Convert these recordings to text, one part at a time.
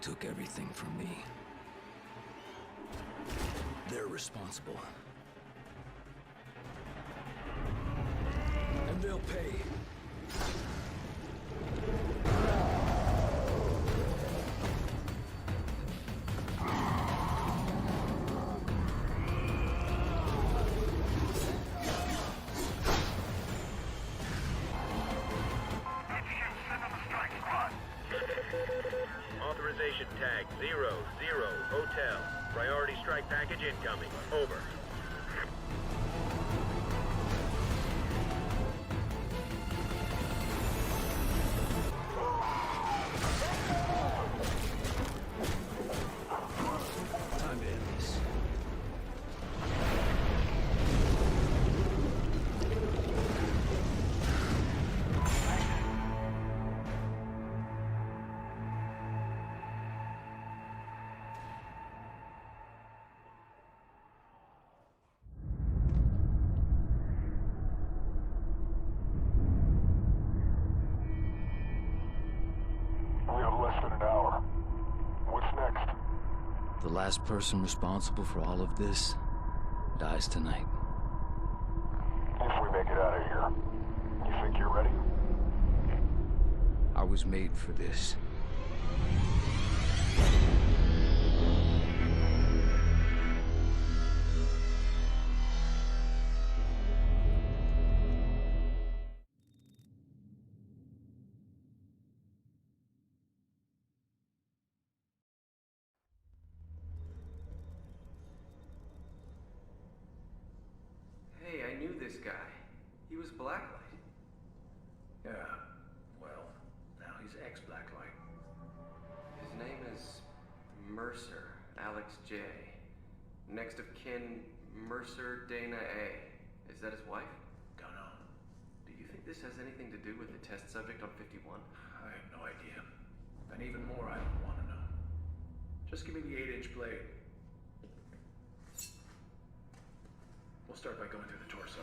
took everything from me. They're responsible. And they'll pay. Authorization tag 00 Hotel. Priority strike package incoming. Over. Time to end this. The last person responsible for all of this dies tonight. If we make it out of here, you think you're ready? I was made for this. Hey, I knew this guy. He was Blacklight. Yeah, well, now he's ex-Blacklight. His name is Mercer, Alex J. Next of kin, Mercer Dana A. Is that his wife? Don't know. Do you think this has anything to do with the test subject on 51? I have no idea. And even more, I don't want to know. Just give me the 8-inch blade. We'll start by going through the torso.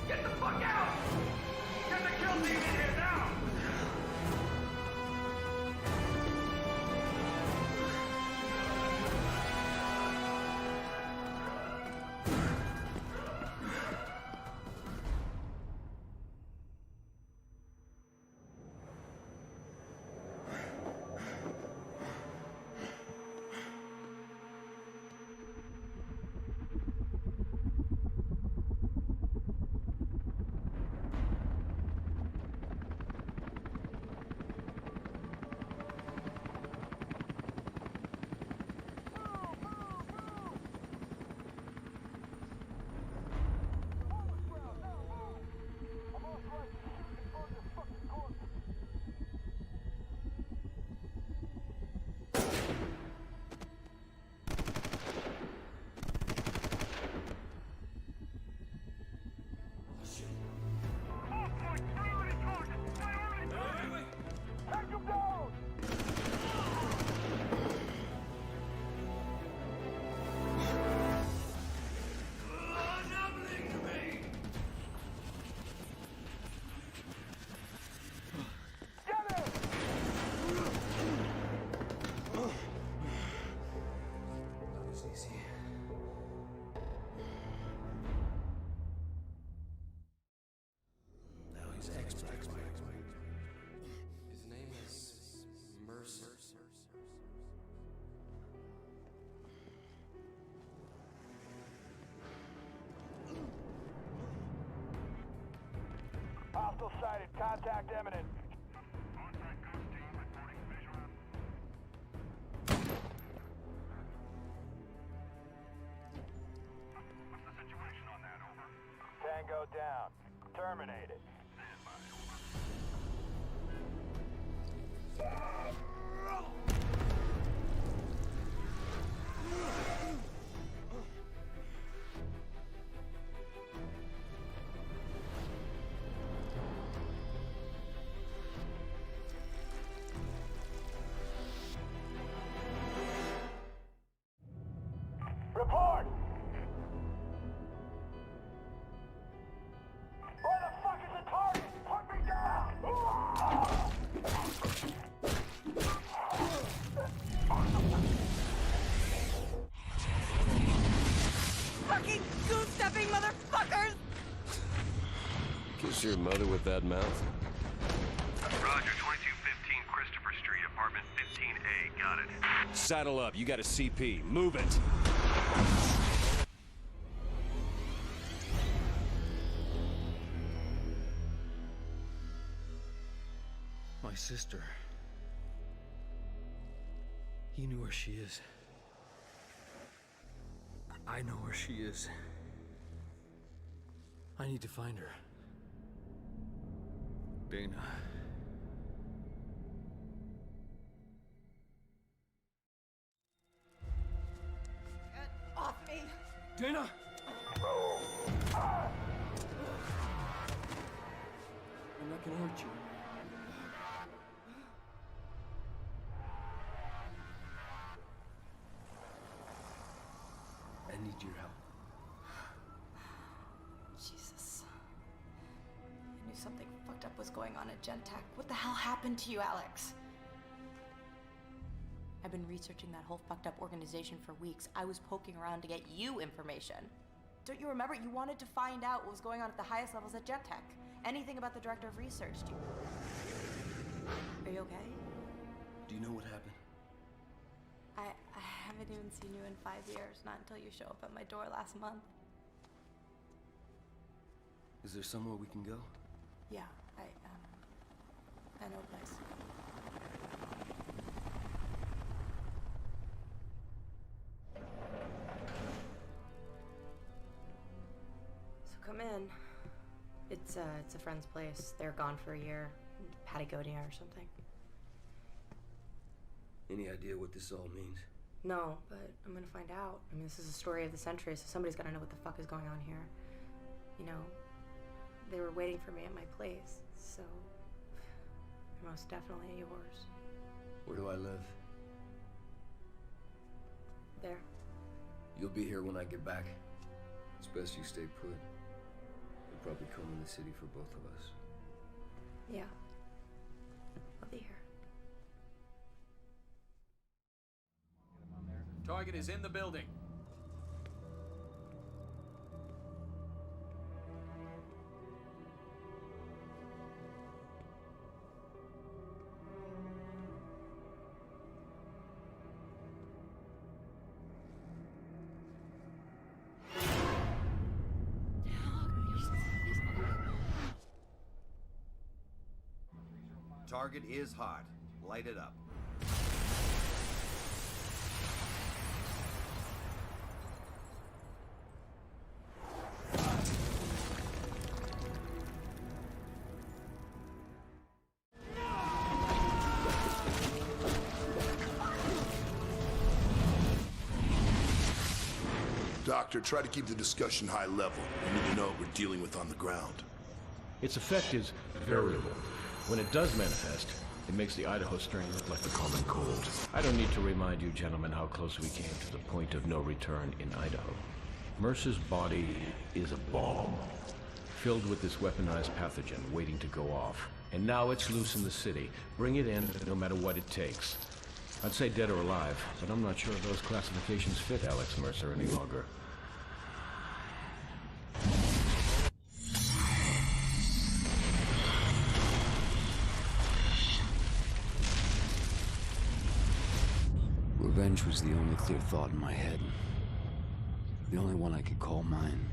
Get the fuck out! Get the kill team in here now! His name is Mercer. Hostile sighted. Contact imminent. What's the situation on that, over? Tango down. Terminated. Report! Where the fuck is the Kiss your mother with that mouth? Roger, 2215 Christopher Street, apartment 15A. Got it. Saddle up, you got a CP. Move it! My sister. He knew where she is. I know where she is. I need to find her. Dana. Get off me! Dana! I'm not gonna hurt you. I need your help. Jesus. I knew something fucked up was going on at Gentek. What the hell happened to you, Alex? I've been researching that whole fucked up organization for weeks. I was poking around to get you information. Don't you remember? You wanted to find out what was going on at the highest levels at Gentek. Anything about the director of research. Are you okay? Do you know what happened? I haven't even seen you in 5 years, not until you show up at my door last month. Is there somewhere we can go? Yeah, I know a place. So come in. It's a friend's place. They're gone for a year. Patagonia or something. Any idea what this all means? No, but I'm gonna find out. I mean, this is a story of the century, so somebody's gotta know what the fuck is going on here. You know, they were waiting for me at my place, so they're most definitely yours. Where do I live? There. You'll be here when I get back. It's best you stay put. You'll probably come in the city for both of us. Yeah. I'll be here. Target is in the building. Target is hot. Light it up. Doctor, try to keep the discussion high level. We need to know what we're dealing with on the ground. Its effect is variable. When it does manifest, it makes the Idaho strain look like the common cold. I don't need to remind you gentlemen how close we came to the point of no return in Idaho. Mercer's body is a bomb, filled with this weaponized pathogen waiting to go off. And now it's loose in the city. Bring it in, no matter what it takes. I'd say dead or alive, but I'm not sure if those classifications fit Alex Mercer any longer. Revenge was the only clear thought in my head. The only one I could call mine.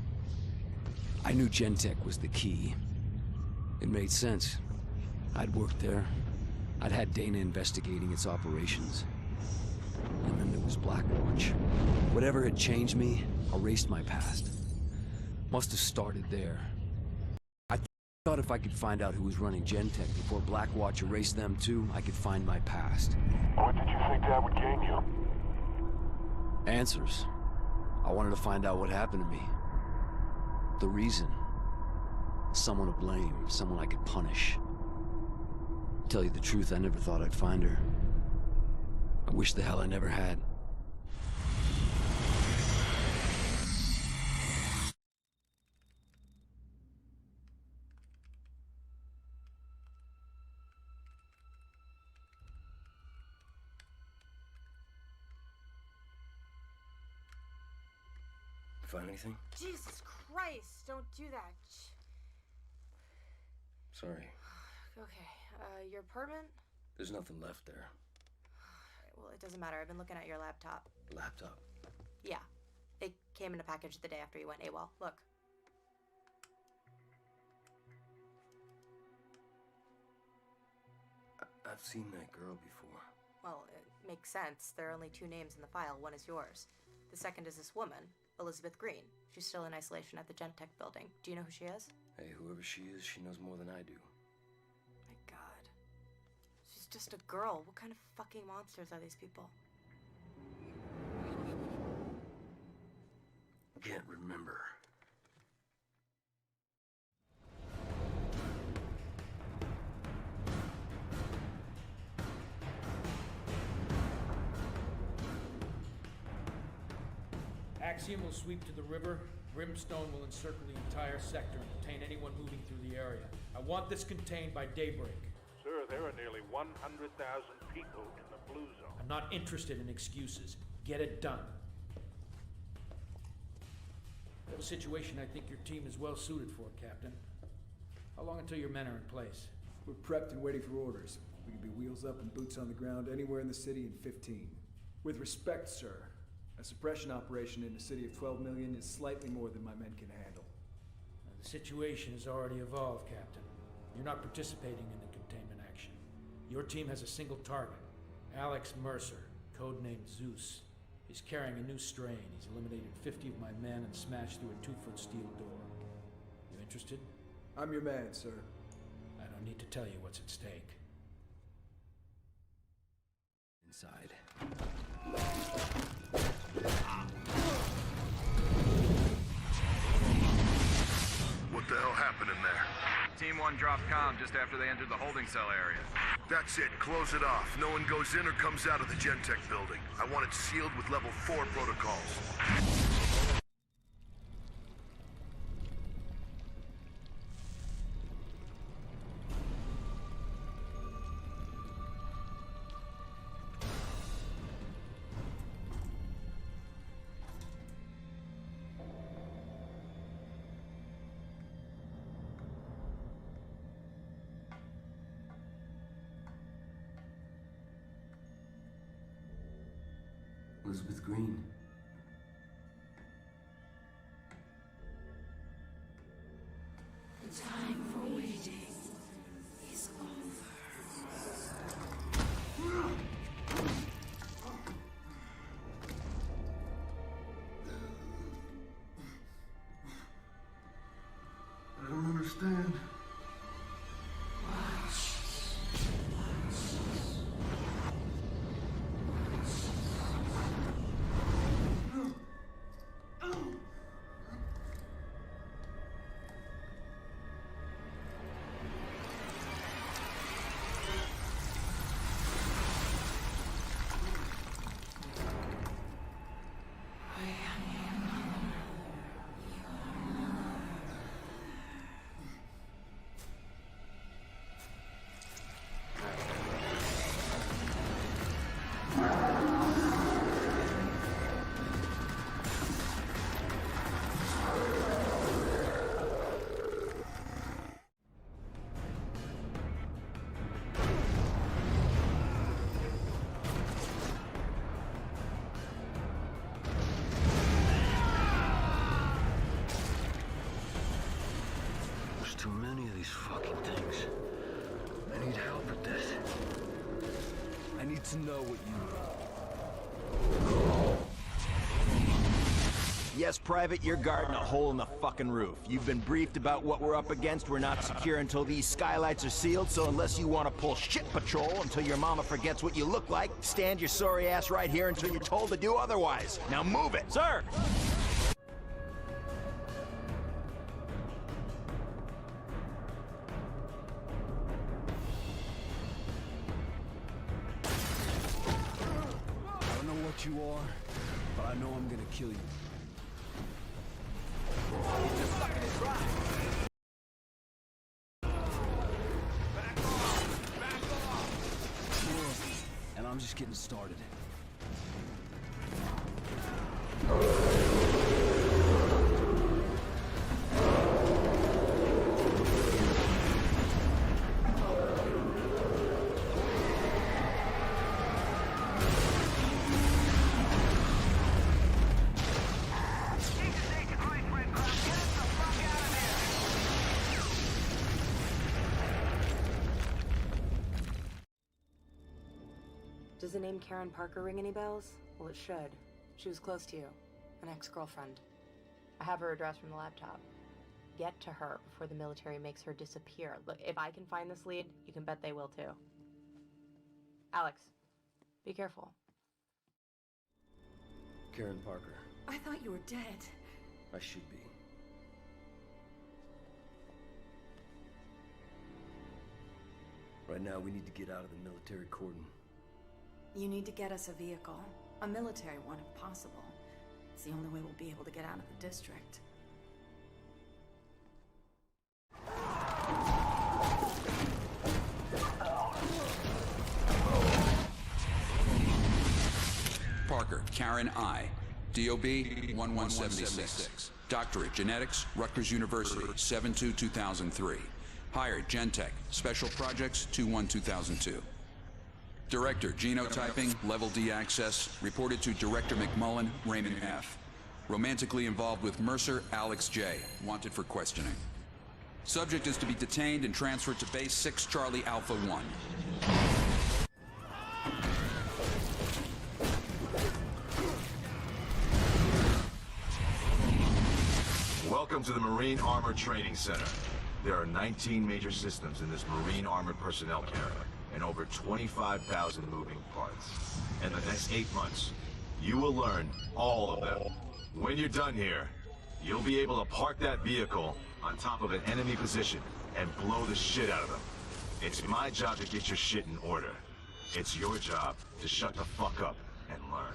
I knew Gentek was the key. It made sense. I'd worked there. I'd had Dana investigating its operations. And then there was Blackwatch. Whatever had changed me, erased my past. Must have started there. I thought if I could find out who was running Gentek before Blackwatch erased them too, I could find my past. What did you think that would gain you? Answers. I wanted to find out what happened to me. The reason. Someone to blame, someone I could punish. Tell you the truth, I never thought I'd find her. I wish the hell I never had. Find anything? Jesus Christ, don't do that. Sorry. Okay, your apartment? There's nothing left there. Well, it doesn't matter. I've been looking at your laptop. Laptop? Yeah. It came in a package the day after you went AWOL. Look. I've seen that girl before. Well, it makes sense. There are only 2 names in the file. One is yours. The second is this woman, Elizabeth Green. She's still in isolation at the Gentek building. Do you know who she is? Hey, whoever she is, she knows more than I do. My God. She's just a girl. What kind of fucking monsters are these people? Can't remember. Axiom will sweep to the river. Brimstone will encircle the entire sector and detain anyone moving through the area. I want this contained by daybreak. Sir, there are nearly 100,000 people in the blue zone. I'm not interested in excuses. Get it done. We have a situation I think your team is well suited for, Captain. How long until your men are in place? We're prepped and waiting for orders. We can be wheels up and boots on the ground anywhere in the city in 15. With respect, sir, a suppression operation in a city of 12 million is slightly more than my men can handle. The situation has already evolved, Captain. You're not participating in the containment action. Your team has a single target, Alex Mercer, codenamed Zeus. He's carrying a new strain. He's eliminated 50 of my men and smashed through a 2-foot steel door. You interested? I'm your man, sir. I don't need to tell you what's at stake. Inside. What the hell happened in there? Team 1 dropped comm just after they entered the holding cell area. That's it. Close it off. No one goes in or comes out of the Gentek building. I want it sealed with level 4 protocols. Elizabeth Green. The time for waiting is over. I don't understand. Too many of these fucking things. I need help with this. I need to know what you know. Yes, Private, you're guarding a hole in the fucking roof. You've been briefed about what we're up against. We're not secure until these skylights are sealed, so unless you want to pull shit patrol until your mama forgets what you look like, stand your sorry ass right here until you're told to do otherwise. Now move it! Sir! You are, but I know I'm gonna kill you. And I'm just getting started. Does the name Karen Parker ring any bells? Well, it should. She was close to you. An ex-girlfriend. I have her address from the laptop. Get to her before the military makes her disappear. Look, if I can find this lead, you can bet they will too. Alex, be careful. Karen Parker. I thought you were dead. I should be. Right now, we need to get out of the military cordon. You need to get us a vehicle. A military one, if possible. It's the only way we'll be able to get out of the district. Parker, Karen I. DOB 1176. Doctorate, Genetics, Rutgers University, 7/2/2003. Hired, Gentek, Special Projects, 2/1/2002. Director, Genotyping, Level D Access, reported to Director McMullen, Raymond F. Romantically involved with Mercer, Alex J. Wanted for questioning. Subject is to be detained and transferred to Base 6 Charlie Alpha 1. Welcome to the Marine Armor Training Center. There are 19 major systems in this Marine Armored Personnel Carrier, and over 25,000 moving parts. In the next 8 months, you will learn all of them. When you're done here, you'll be able to park that vehicle on top of an enemy position and blow the shit out of them. It's my job to get your shit in order. It's your job to shut the fuck up and learn.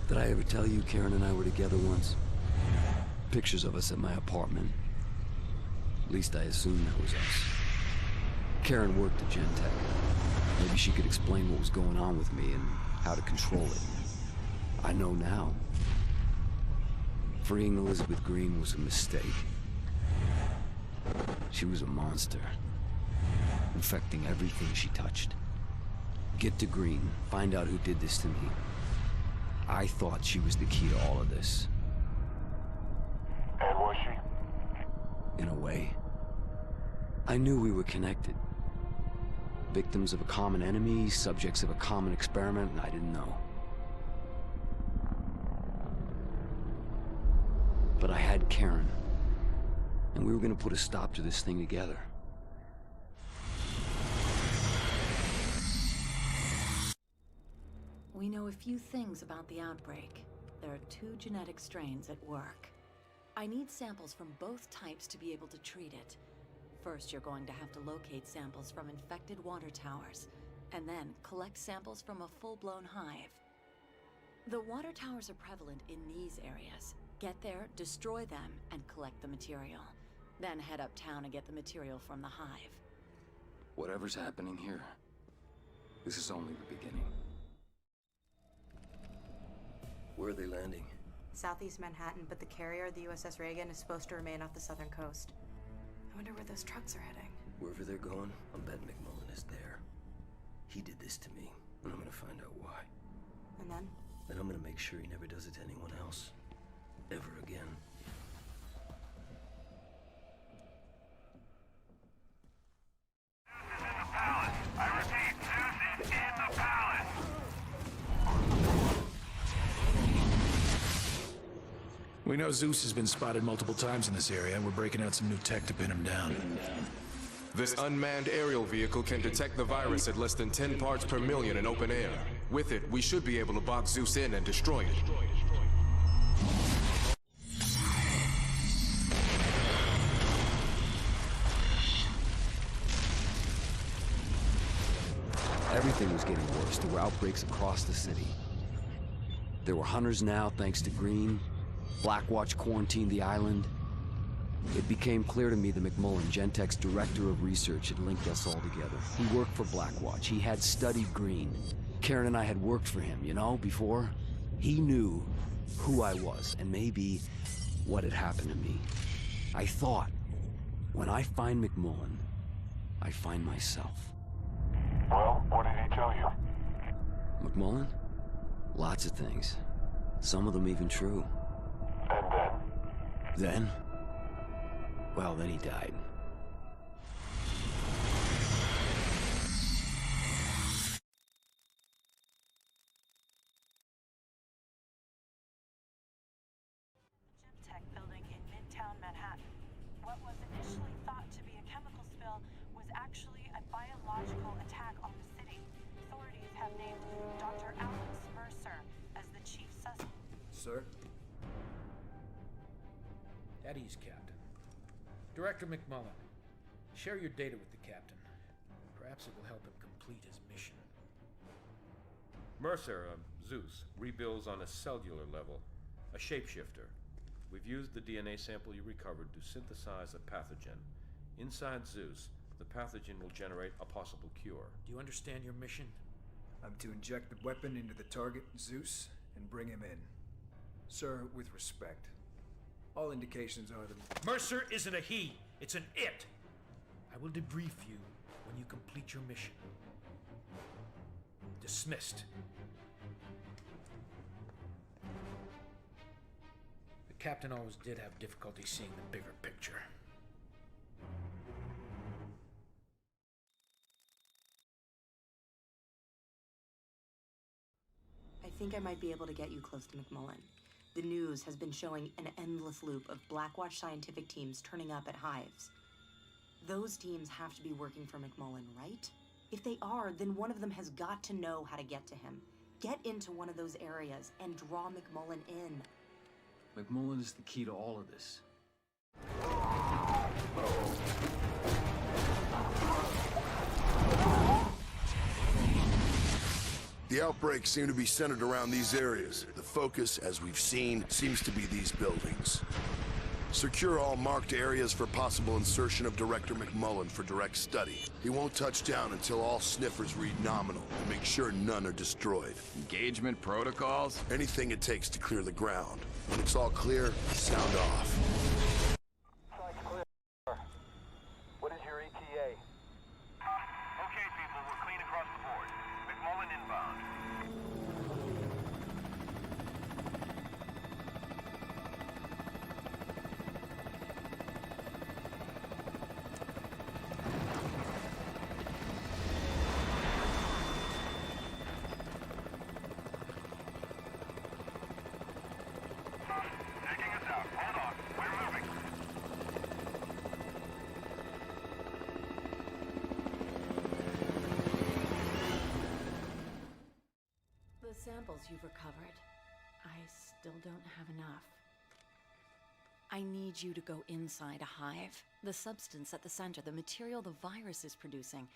Did I ever tell you Karen and I were together once? Pictures of us at my apartment. At least I assumed that was us. Karen worked at Gentek. Maybe she could explain what was going on with me and how to control it. I know now. Freeing Elizabeth Green was a mistake. She was a monster, infecting everything she touched. Get to Green, find out who did this to me. I thought she was the key to all of this. And was she? In a way. I knew we were connected. Victims of a common enemy, subjects of a common experiment, and I didn't know. But I had Karen, and we were gonna put a stop to this thing together. We know a few things about the outbreak. There are 2 genetic strains at work. I need samples from both types to be able to treat it. First, you're going to have to locate samples from infected water towers, and then collect samples from a full-blown hive. The water towers are prevalent in these areas. Get there, destroy them, and collect the material. Then head uptown and get the material from the hive. Whatever's happening here, this is only the beginning. Where are they landing? Southeast Manhattan, but the carrier, the USS Reagan, is supposed to remain off the southern coast. I wonder where those trucks are heading. Wherever they're going, I'm betting McMullen is there. He did this to me, and I'm gonna find out why. And then? Then I'm gonna make sure he never does it to anyone else. Ever again. We know Zeus has been spotted multiple times in this area, and we're breaking out some new tech to pin him down. This unmanned aerial vehicle can detect the virus at less than 10 parts per million in open air. With it, we should be able to box Zeus in and destroy it. Everything was getting worse. There were outbreaks across the city. There were hunters now, thanks to Green. Blackwatch quarantined the island. It became clear to me that McMullen, Gentek's director of research, had linked us all together. He worked for Blackwatch. He had studied Green. Karen and I had worked for him, you know, before. He knew who I was, and maybe what had happened to me. I thought, when I find McMullen, I find myself. Well, what did he tell you? McMullen? Lots of things. Some of them even true. And then? Then? Well, then he died. Gentek building in Midtown Manhattan. What was initially thought to be a chemical spill was actually a biological attack on the city. Authorities have named Dr. Alex Mercer as the chief suspect. Sir? At ease, Captain. Director McMullen, share your data with the Captain. Perhaps it will help him complete his mission. Mercer, Zeus, rebuilds on a cellular level, a shapeshifter. We've used the DNA sample you recovered to synthesize a pathogen. Inside Zeus, the pathogen will generate a possible cure. Do you understand your mission? I'm to inject the weapon into the target, Zeus, and bring him in. Sir, with respect, all indications are that... Mercer isn't a he, it's an it! I will debrief you when you complete your mission. Dismissed. The Captain always did have difficulty seeing the bigger picture. I think I might be able to get you close to McMullen. The news has been showing an endless loop of Blackwatch scientific teams turning up at hives. Those teams have to be working for McMullen, right? If they are, then one of them has got to know how to get to him. Get into one of those areas and draw McMullen in. McMullen is the key to all of this. The outbreaks seem to be centered around these areas. The focus, as we've seen, seems to be these buildings. Secure all marked areas for possible insertion of Director McMullen for direct study. He won't touch down until all sniffers read nominal, and make sure none are destroyed. Engagement protocols? Anything it takes to clear the ground. When it's all clear, sound off. Site's clear. What is your ETA? Okay, people, we're clean across the board. McMullen inbound. Taking us out. Hold on. We're moving. The samples you've recovered, I still don't have enough. I need you to go inside a hive. The substance at the center, the material the virus is producing,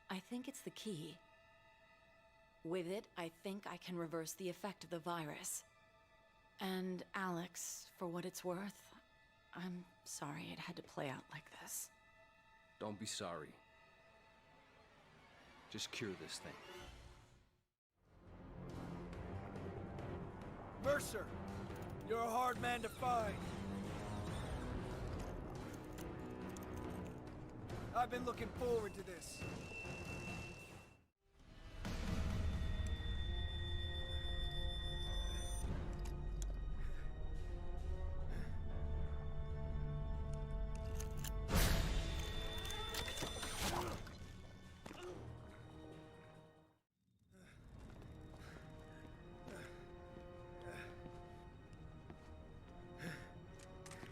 I think it's the key. With it, I think I can reverse the effect of the virus. And Alex, for what it's worth, I'm sorry it had to play out like this. Don't be sorry. Just cure this thing. Mercer! You're a hard man to find. I've been looking forward to this.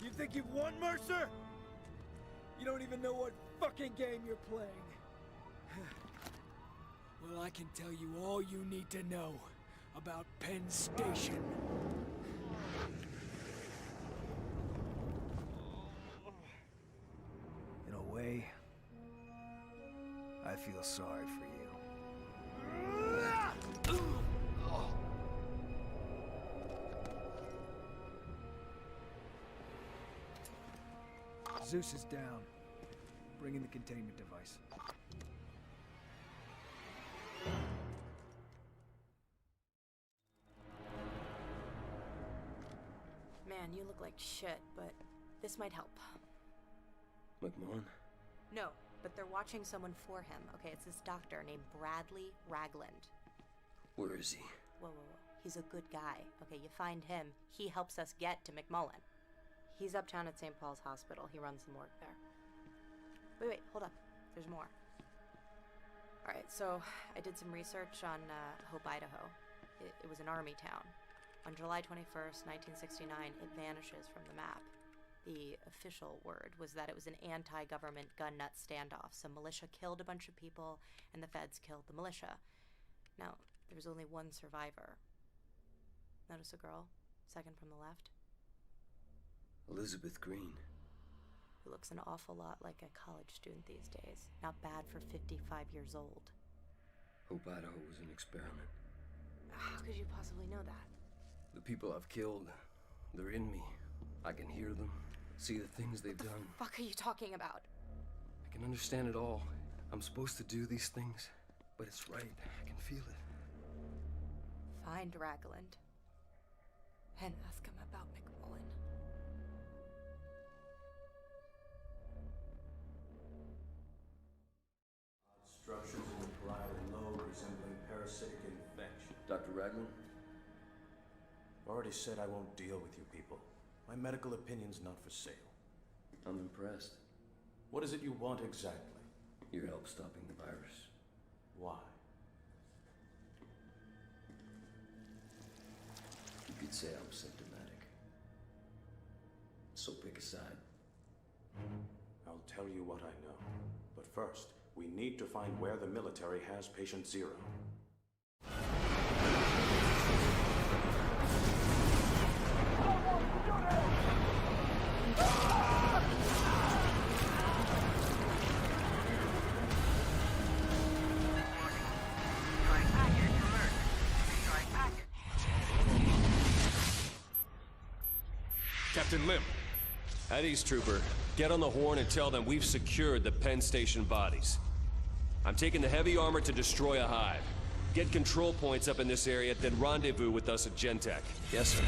You think you've won, Mercer? You don't even know what fucking game you're playing. Well, I can tell you all you need to know about Penn Station. In a way, I feel sorry for you. Zeus is down. Bring in the containment device. Man, you look like shit, but this might help. McMullen? No, but they're watching someone for him. Okay, it's this doctor named Bradley Ragland. Where is he? Whoa, whoa, whoa. He's a good guy. Okay, you find him, he helps us get to McMullen. He's uptown at St. Paul's Hospital. He runs the morgue there. Wait, hold up. There's more. Alright, so I did some research on Hope, Idaho. It was an army town. On July 21st, 1969, it vanishes from the map. The official word was that it was an anti-government gun-nut standoff. Some militia killed a bunch of people, and the feds killed the militia. Now, there was only one survivor. Notice a girl, second from the left? Elizabeth Green. Who looks an awful lot like a college student these days. Not bad for 55 years old. Hope Idaho was an experiment. How could you possibly know that? The people I've killed, they're in me. I can hear them, see the things they've done. What the fuck are you talking about? I can understand it all. I'm supposed to do these things, but it's right. I can feel it. Find Ragland and ask him about McMullen. Structures in the parietal lobe resembling parasitic infection. Dr. Ragland? I've already said I won't deal with you people. My medical opinion's not for sale. I'm impressed. What is it you want exactly? Your help stopping the virus. Why? You could say I'm symptomatic. So pick a side. I'll tell you what I know. But first, we need to find where the military has patient 0. Captain Lim. At East Trooper, get on the horn and tell them we've secured the Penn Station bodies. I'm taking the heavy armor to destroy a hive. Get control points up in this area, then rendezvous with us at Gentek. Yes, sir.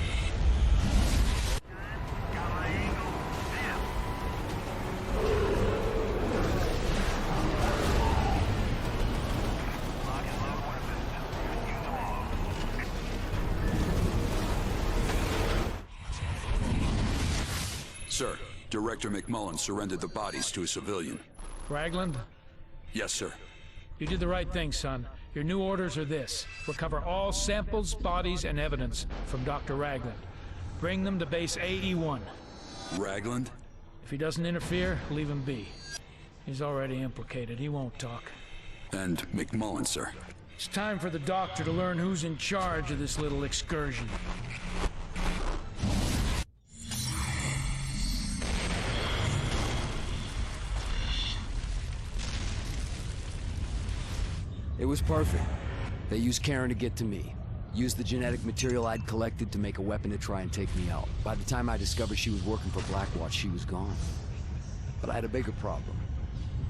Sir, Director McMullen surrendered the bodies to a civilian. Ragland? Yes, sir. You did the right thing, son. Your new orders are this. Recover all samples, bodies, and evidence from Dr. Ragland. Bring them to base AE-1. Ragland? If he doesn't interfere, leave him be. He's already implicated. He won't talk. And McMullen, sir. It's time for the doctor to learn who's in charge of this little excursion. It was perfect. They used Karen to get to me. Used the genetic material I'd collected to make a weapon to try and take me out. By the time I discovered she was working for Blackwatch, she was gone. But I had a bigger problem.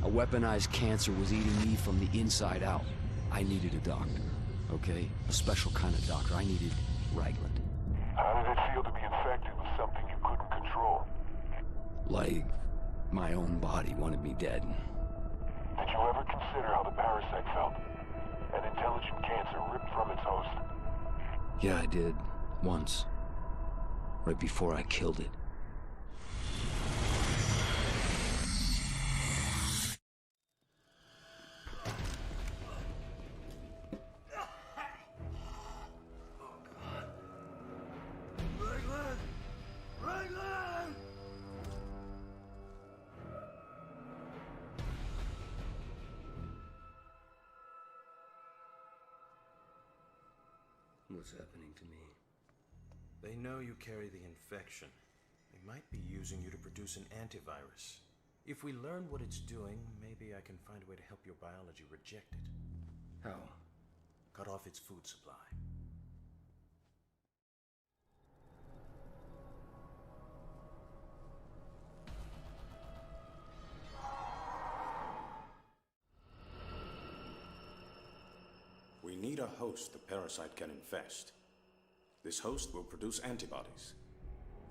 A weaponized cancer was eating me from the inside out. I needed a doctor, okay? A special kind of doctor. I needed Ragland. How did it feel to be infected with something you couldn't control? Like, my own body wanted me dead. Did you ever consider how the parasite felt? An intelligent cancer ripped from its host. Yeah, I did. Once. Right before I killed it. What's happening to me? They know you carry the infection. They might be using you to produce an antivirus. If we learn what it's doing, maybe I can find a way to help your biology reject it. How? Cut off its food supply. We need a host the parasite can infest. This host will produce antibodies.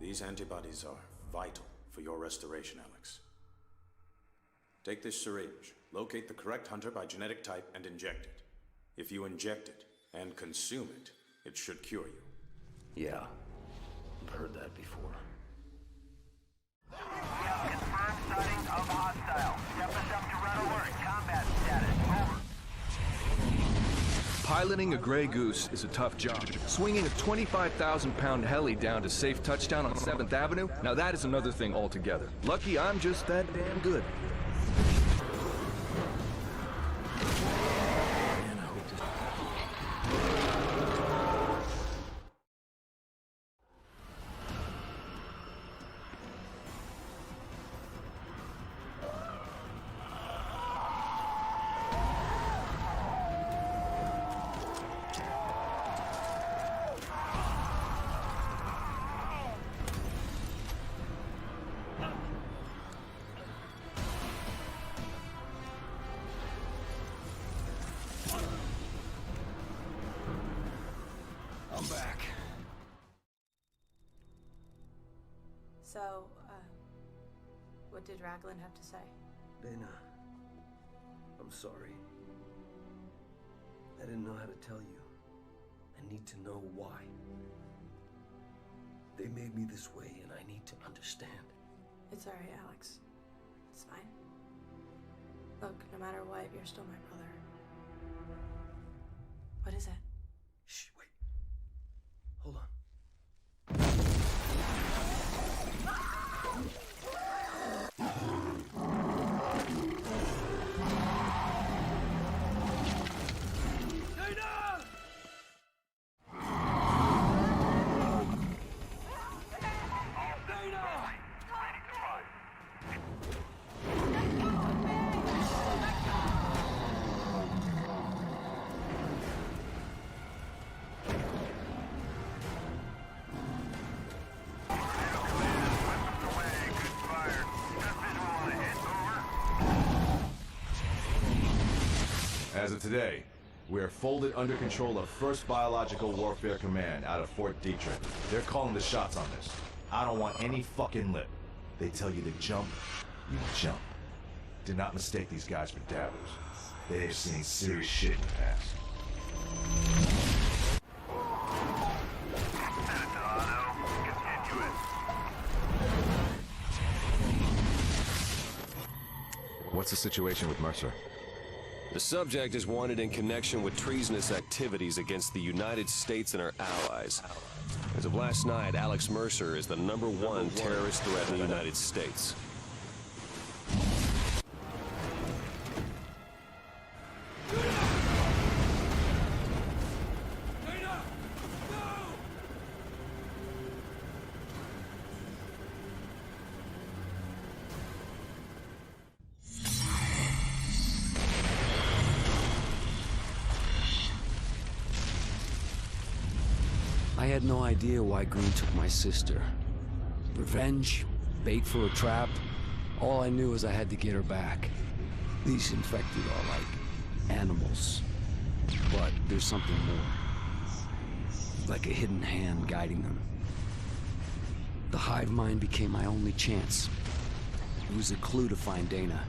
These antibodies are vital for your restoration, Alex. Take this syringe, locate the correct hunter by genetic type, and inject it. If you inject it and consume it, it should cure you. Yeah, I've heard that before. Piloting a Grey Goose is a tough job. Swinging a 25,000-pound heli down to safe touchdown on 7th Avenue, now that is another thing altogether. Lucky I'm just that damn good. So, what did Raglan have to say? Dana, I'm sorry. I didn't know how to tell you. I need to know why. They made me this way, and I need to understand. It's alright, Alex. It's fine. Look, no matter what, you're still my brother. What is it? Shh, wait. Hold on. As of today, we are folded under control of 1st Biological Warfare Command out of Fort Detrick. They're calling the shots on this. I don't want any fucking lip. They tell you to jump, you jump. Do not mistake these guys for dabblers. They have seen serious shit in the past. What's the situation with Mercer? The subject is wanted in connection with treasonous activities against the United States and our allies. As of last night, Alex Mercer is the #1 terrorist threat in the United States. I had no idea why Green took my sister. Revenge? Bait for a trap? All I knew is I had to get her back. These infected are like animals. But there's something more. Like a hidden hand guiding them. The hive mind became my only chance. It was a clue to find Dana.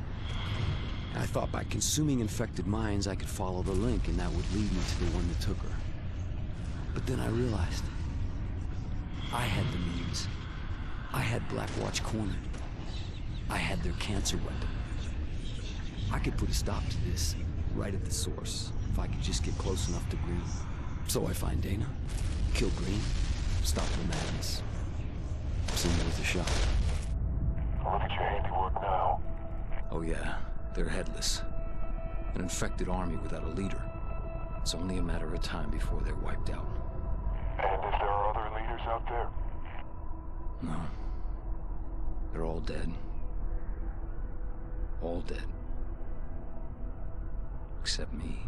I thought by consuming infected minds I could follow the link and that would lead me to the one that took her. But then I realized I had the means. I had Blackwatch cornered. I had their cancer weapon. I could put a stop to this right at the source if I could just get close enough to Green. So I find Dana, kill Green, stop the madness. Seemed worth a shot. Look at your handiwork now. Oh yeah, they're headless. An infected army without a leader. It's only a matter of time before they're wiped out. And if there are other leaders out there? No. They're all dead. All dead. Except me.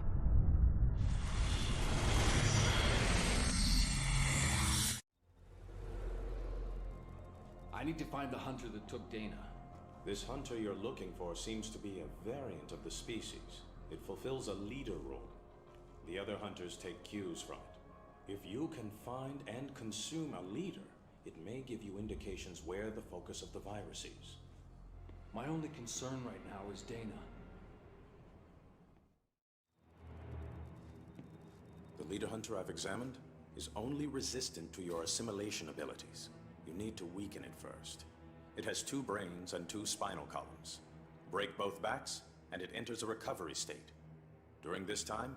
I need to find the hunter that took Dana. This hunter you're looking for seems to be a variant of the species. It fulfills a leader role. The other hunters take cues from it. If you can find and consume a leader, it may give you indications where the focus of the virus is. My only concern right now is Dana. The leader hunter I've examined is only resistant to your assimilation abilities. You need to weaken it first. It has 2 brains and 2 spinal columns. Break both backs, and it enters a recovery state. During this time,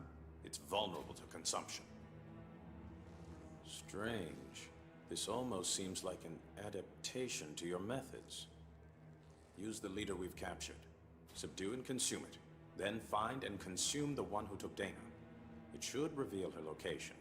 It's vulnerable to consumption. Strange. This almost seems like an adaptation to your methods. Use the leader we've captured. Subdue and consume it. Then find and consume the one who took Dana. It should reveal her location.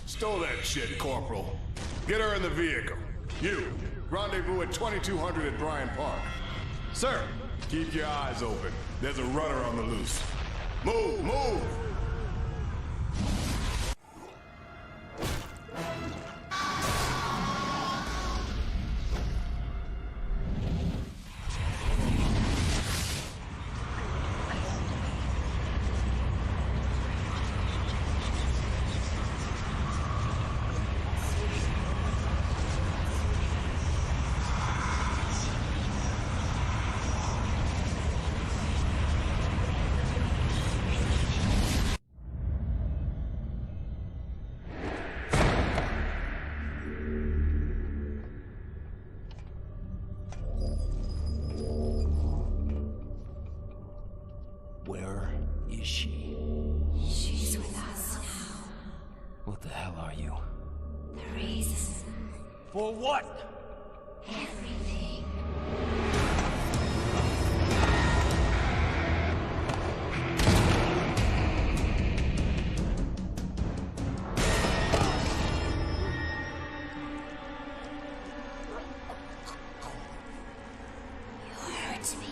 Stole that shit, Corporal. Get her in the vehicle. You, rendezvous at 2200 at Bryant Park. Sir, keep your eyes open. There's a runner on the loose. Move, move! Where is she? She's with us now. What the hell are you? The reason. For what? Everything. You hurt me.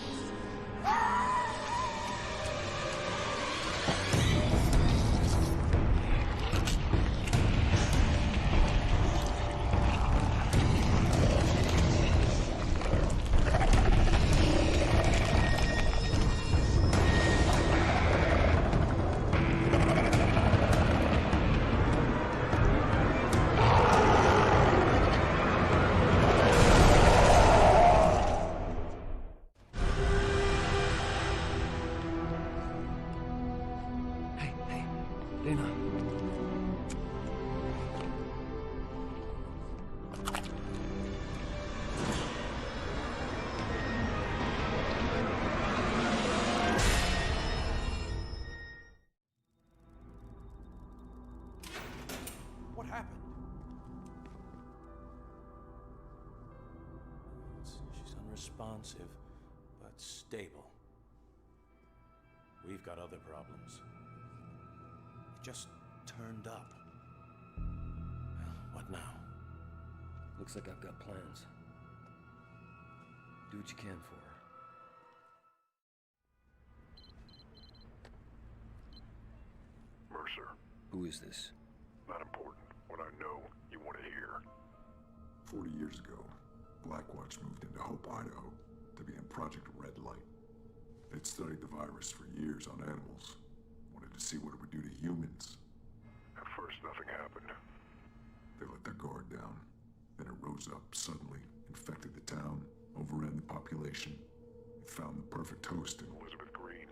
Dana. What happened? She's unresponsive, but stable. We've got other problems. It just turned up. Well, what now? Looks like I've got plans. Do what you can for her. Mercer. Who is this? Not important. What I know, you want to hear. 40 years ago, Blackwatch moved into Hope, Idaho, to be in Project Red Light. They'd studied the virus for years on animals. Wanted to see what it would do to humans. At first, nothing happened. They let their guard down. Then it rose up suddenly, infected the town, overran the population. It found the perfect host in Elizabeth Green.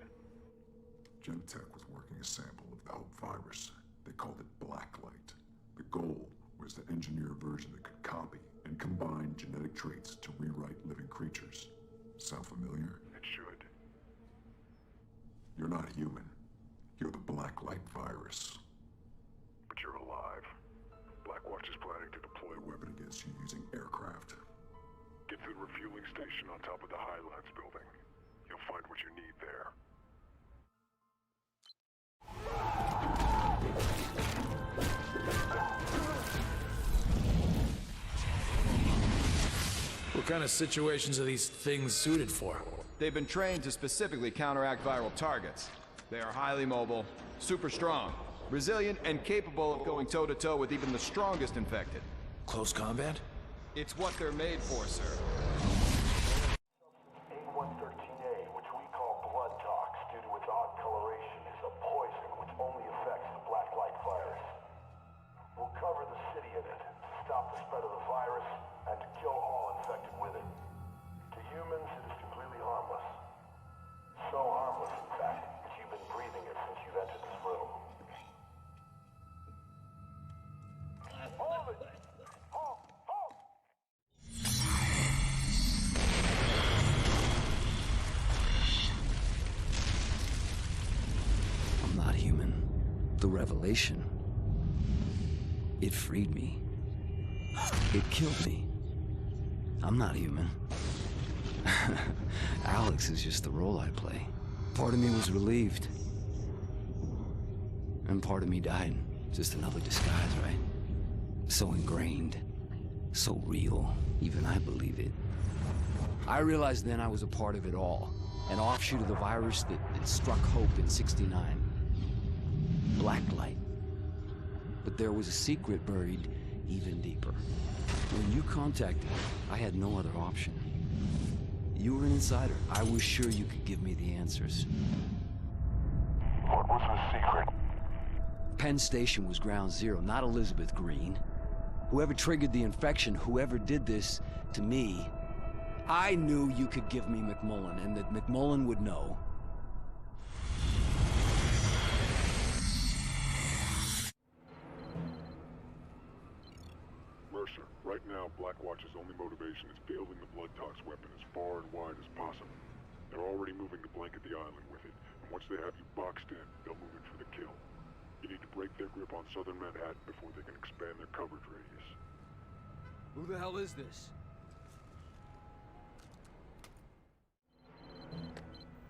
Gentek was working a sample of the Hope virus. They called it Blacklight. The goal was to engineer a version that could copy and combine genetic traits to rewrite living creatures. Sound familiar? It should. You're not human. You're the Blacklight virus. But you're alive. Blackwatch is planning to deploy A weapon against you using aircraft. Get to the refueling station on top of the Highlands building. You'll find what you need there. What kind of situations are these things suited for? They've been trained to specifically counteract viral targets. They are highly mobile, super strong, resilient, and capable of going toe-to-toe with even the strongest infected. Close combat? It's what they're made for, sir. A113A, which we call blood tox due to its odd coloration, is a poison which only affects the black light virus. We'll cover the city in it, to stop the spread of the virus, and to kill all infected with it. To humans, it is completely harmless. So harmless, in fact, that you've been breathing it since you've entered this room. Hold it! Halt! Halt! I'm not human. The revelation. It freed me. It killed me. I'm not human. Alex is just the role I play. Part of me was relieved. And part of me died. Just another disguise, right? So ingrained. So real. Even I believe it. I realized then I was a part of it all. An offshoot of the virus that struck Hope in '69. Blacklight. But there was a secret buried even deeper. When you contacted me, I had no other option. You were an insider. I was sure you could give me the answers. What was the secret? Penn Station was ground zero, not Elizabeth Green. Whoever triggered the infection, whoever did this to me, I knew you could give me McMullen, and that McMullen would know. Mercer, right now, Blackwatch's only motivation is fielding the blood tox weapon as far and wide as possible. They're already moving to blanket the island with it, and once they have you boxed in, they'll move in for the kill. You need to break their grip on southern Manhattan before they can expand their coverage radius. Who the hell is this?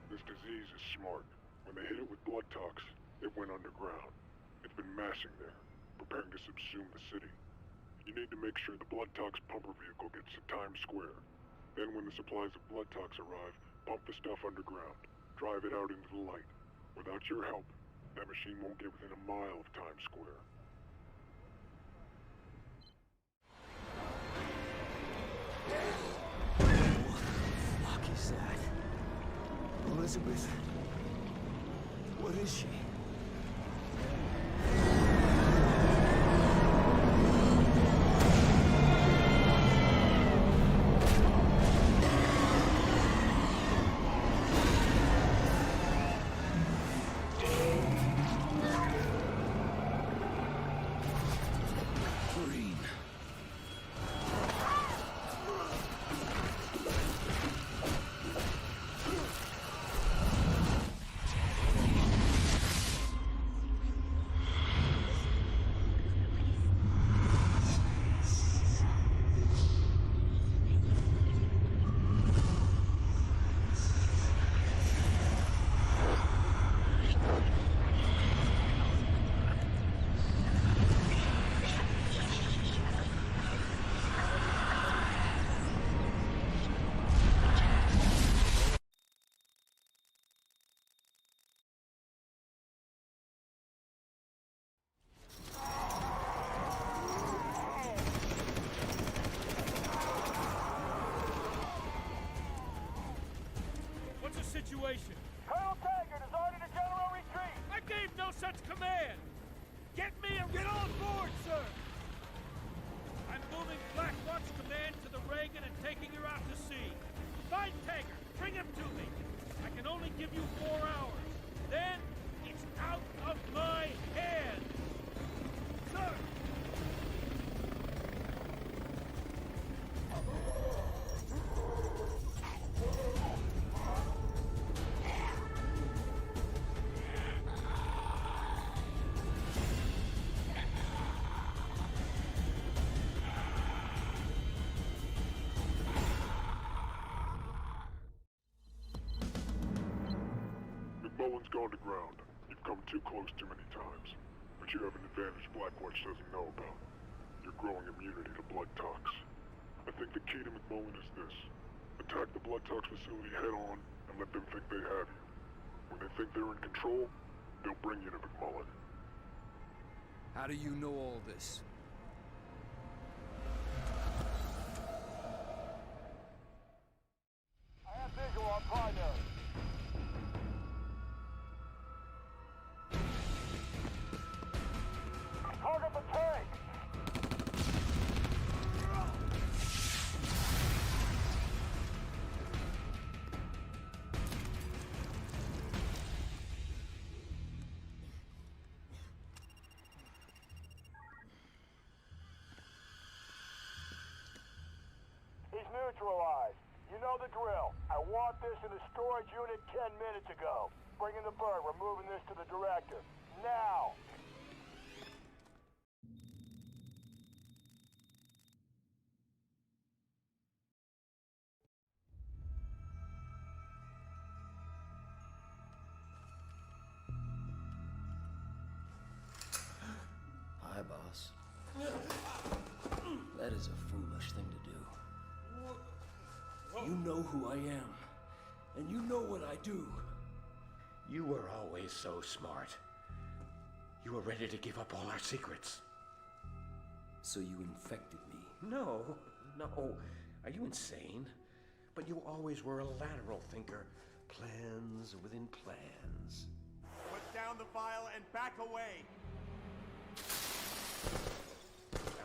This disease is smart. When they hit it with blood tox, it went underground. It's been massing there, preparing to subsume the city. You need to make sure the blood tox pumper vehicle gets to Times Square. Then when the supplies of blood tox arrive, pump the stuff underground. Drive it out into the light. Without your help, that machine won't get within a mile of Times Square. What the fuck is that? Elizabeth? What is she? Situation. Colonel Taggart has ordered a general retreat. I gave no such command. Get me and get on board, sir. I'm moving Blackwatch Command to the Reagan and taking her out to sea. Find Taggart. Bring him to me. I can only give you 4 hours. Then it's out of my hands. Sir. McMullen's gone to ground. You've come too close too many times. But you have an advantage Blackwatch doesn't know about. You're growing immunity to blood tox. I think the key to McMullen is this. Attack the blood tox facility head on, and let them think they have you. When they think they're in control, they'll bring you to McMullen. How do you know all this? I have visual on primary. Target the tank! He's neutralized. You know the drill. I want this in the storage unit 10 minutes ago. Bring in the bird. We're moving this to the director. Now! Hi, boss. That is a foolish thing to do. You know who I am, and you know what I do. You were always so smart. You were ready to give up all our secrets. So you infected me. No. Are you insane? But you always were a lateral thinker. Plans within plans. Put down the vial and back away.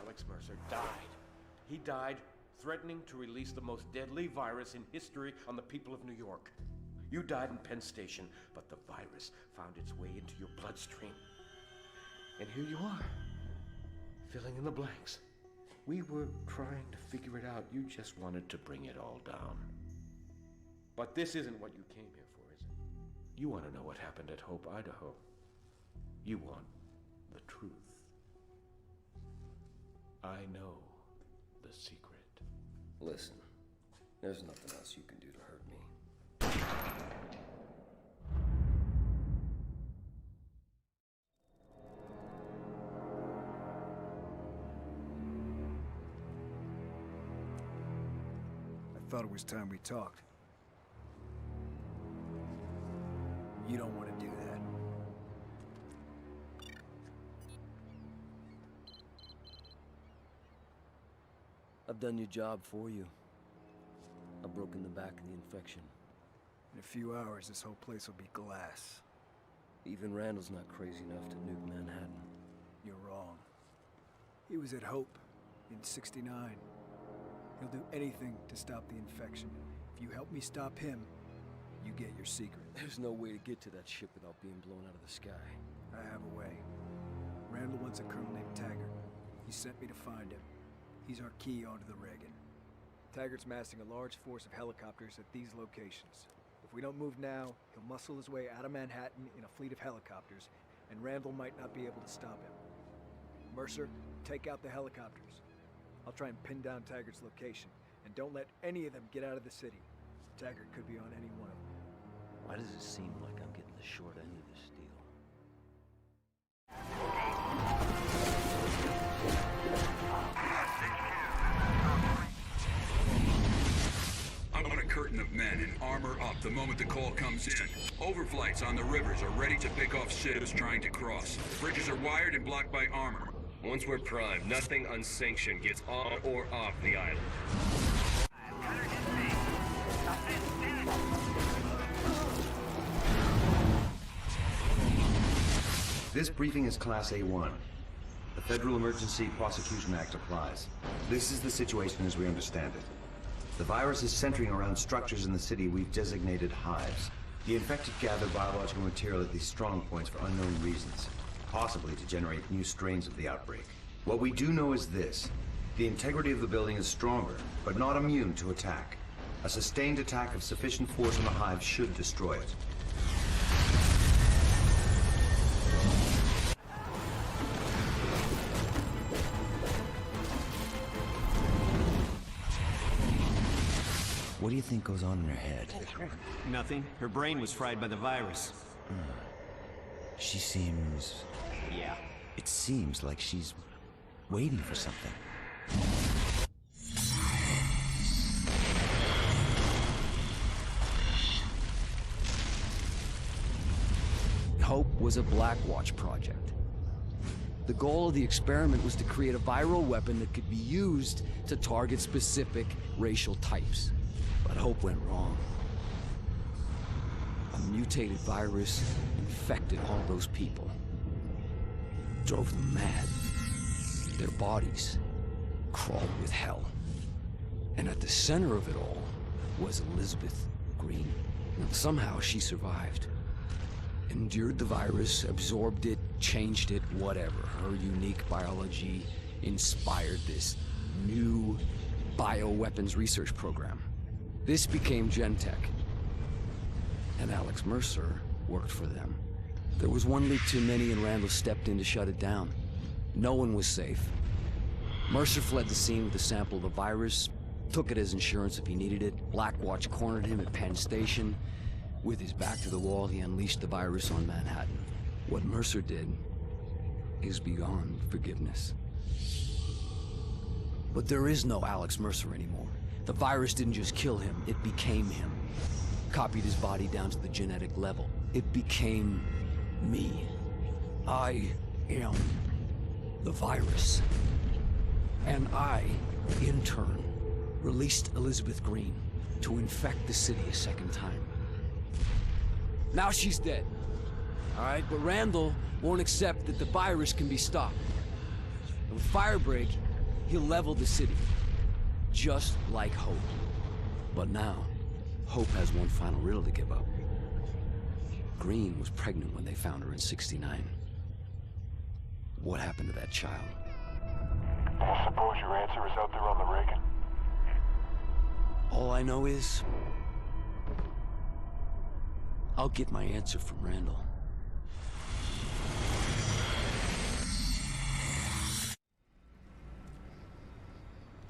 Alex Mercer died. He died threatening to release the most deadly virus in history on the people of New York. You died in Penn Station, but the virus found its way into your bloodstream. And here you are, filling in the blanks. We were trying to figure it out. You just wanted to bring it all down. But this isn't what you came here for, is it? You want to know what happened at Hope, Idaho. You want the truth. I know the secret. Listen, there's nothing else you can do to hurt me. I thought it was time we talked. You don't want to do that. I've done your job for you. I've broken the back of the infection. In a few hours, this whole place will be glass. Even Randall's not crazy enough to nuke Manhattan. You're wrong. He was at Hope in '69. He'll do anything to stop the infection. If you help me stop him, you get your secret. There's no way to get to that ship without being blown out of the sky. I have a way. Randall wants a colonel named Taggart. He sent me to find him. He's our key onto the Reagan. Taggart's massing a large force of helicopters at these locations. If we don't move now, he'll muscle his way out of Manhattan in a fleet of helicopters, and Randall might not be able to stop him. Mercer, take out the helicopters. I'll try and pin down Taggart's location, and don't let any of them get out of the city. Taggart could be on any one of them. Why does it seem like I'm getting the short end of this deal? I want a curtain of men in armor up the moment the call comes in. Overflights on the rivers are ready to pick off ships trying to cross. Bridges are wired and blocked by armor. Once we're primed, nothing unsanctioned gets on or off the island. This briefing is Class A1. The Federal Emergency Prosecution Act applies. This is the situation as we understand it. The virus is centering around structures in the city we've designated hives. The infected gather biological material at these strong points for unknown reasons, possibly to generate new strains of the outbreak. What we do know is this: the integrity of the building is stronger, but not immune to attack. A sustained attack of sufficient force on the hive should destroy it. What do you think goes on in her head? Nothing. Her brain was fried by the virus. She seems... Yeah. It seems like she's waiting for something. was a Blackwatch project. The goal of the experiment was to create a viral weapon that could be used to target specific racial types. But hope went wrong. A mutated virus infected all those people. Drove them mad. Their bodies crawled with hell. And at the center of it all was Elizabeth Green. And somehow she survived. Endured the virus, absorbed it, changed it, whatever. Her unique biology inspired this new bioweapons research program. This became Gentek. And Alex Mercer worked for them. There was one leak too many and Randall stepped in to shut it down. No one was safe. Mercer fled the scene with a sample of the virus, took it as insurance if he needed it. Blackwatch cornered him at Penn Station. With his back to the wall, he unleashed the virus on Manhattan. What Mercer did is beyond forgiveness. But there is no Alex Mercer anymore. The virus didn't just kill him, it became him. Copied his body down to the genetic level. It became me. I am the virus. And I, in turn, released Elizabeth Green to infect the city a second time. Now she's dead. All right, but Randall won't accept that the virus can be stopped. And with Firebreak, he'll level the city. Just like Hope. But now, Hope has one final riddle to give up. Green was pregnant when they found her in '69. What happened to that child? Do you suppose your answer is out there on the rig? All I know is I'll get my answer from Randall.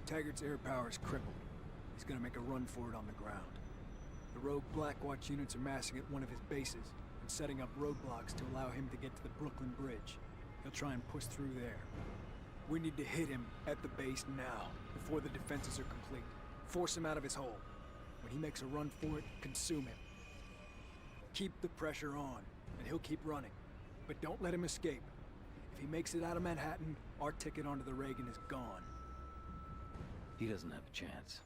Taggart's air power is crippled. He's gonna make a run for it on the ground. The rogue Blackwatch units are massing at one of his bases and setting up roadblocks to allow him to get to the Brooklyn Bridge. He'll try and push through there. We need to hit him at the base now, before the defenses are complete. Force him out of his hole. When he makes a run for it, consume him. Keep the pressure on, and he'll keep running. But don't let him escape. If he makes it out of Manhattan, our ticket onto the Reagan is gone. He doesn't have a chance.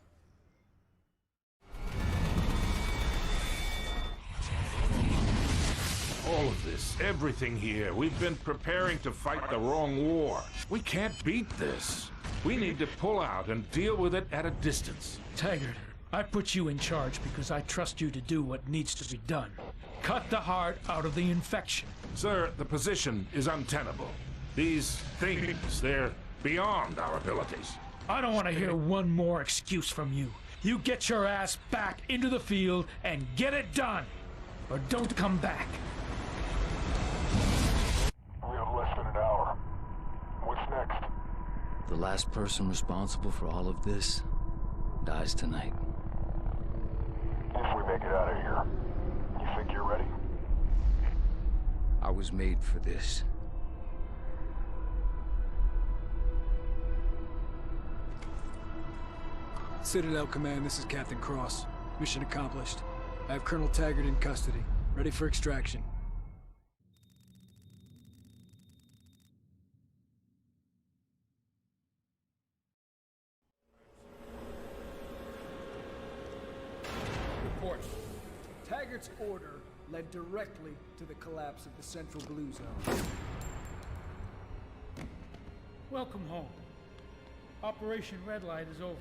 All of this, everything here, we've been preparing to fight the wrong war. We can't beat this. We need to pull out and deal with it at a distance. Taggart, I put you in charge because I trust you to do what needs to be done. Cut the heart out of the infection. Sir, the position is untenable. These things, they're beyond our abilities. I don't want to hear one more excuse from you. You get your ass back into the field and get it done. Or don't come back. We have less than an hour. What's next? The last person responsible for all of this dies tonight. If we make it out of here, you think you're ready? I was made for this. Citadel Command, this is Captain Cross. Mission accomplished. I have Colonel Taggart in custody. Ready for extraction. Report. Taggart's order led directly to the collapse of the Central Blue Zone. Welcome home. Operation Red Light is over.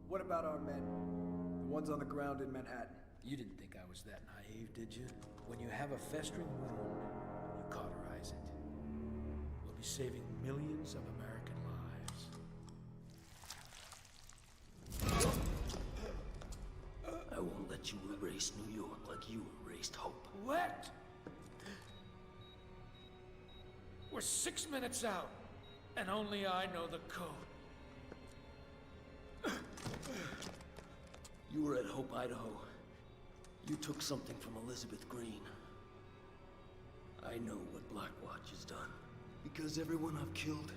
What about our men? The ones on the ground in Manhattan? You didn't think I was that naive, did you? When you have a festering wound, you cauterize it. We'll be saving millions of American lives. I won't let you erase New York like you erased Hope. What? We're 6 minutes out, and only I know the code. You were at Hope, Idaho. You took something from Elizabeth Green. I know what Blackwatch has done. Because everyone I've killed,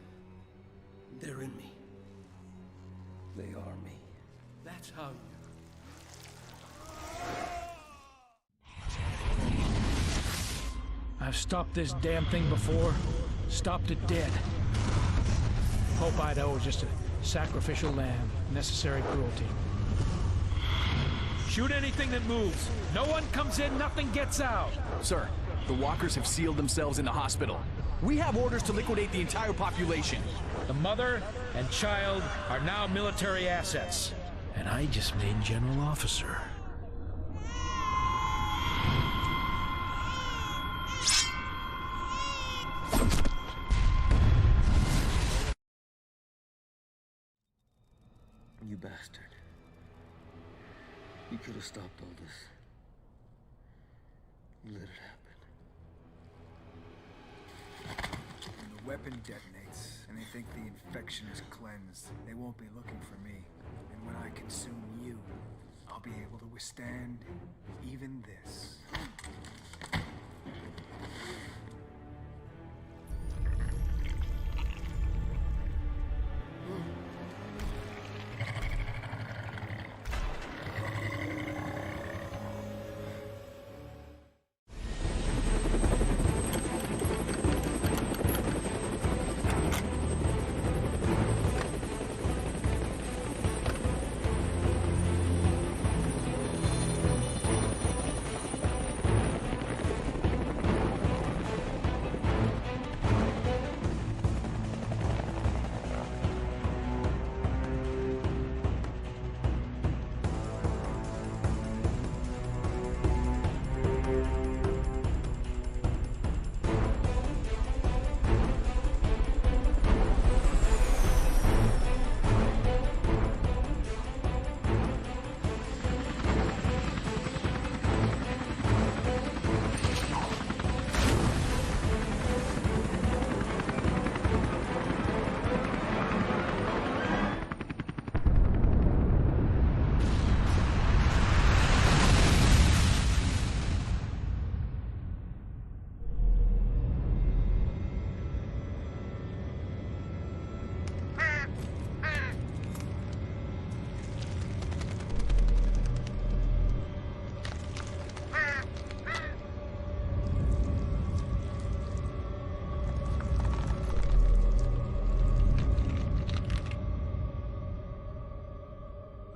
they're in me. They are me. That's how you... I've stopped this damn thing before. Stopped it dead. Hope Idaho was just a sacrificial lamb. Necessary cruelty. Shoot anything that moves. No one comes in, nothing gets out. Sir, the walkers have sealed themselves in the hospital. We have orders to liquidate the entire population. The mother and child are now military assets. And I just made general officer. You bastard. You could have stopped all this. You let it happen. When the weapon detonates and they think the infection is cleansed, they won't be looking for me. And when I consume you, I'll be able to withstand even this.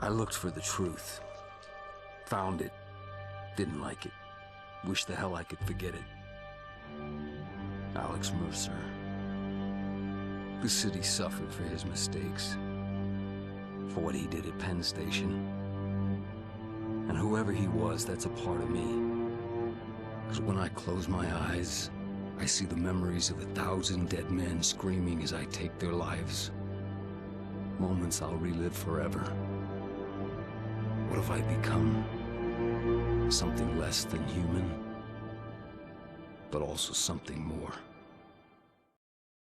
I looked for the truth. Found it. Didn't like it. Wished the hell I could forget it. Alex Mercer. The city suffered for his mistakes. For what he did at Penn Station. And whoever he was, that's a part of me. Because when I close my eyes, I see the memories of 1,000 dead men screaming as I take their lives. Moments I'll relive forever. What have I become? Something less than human, but also something more.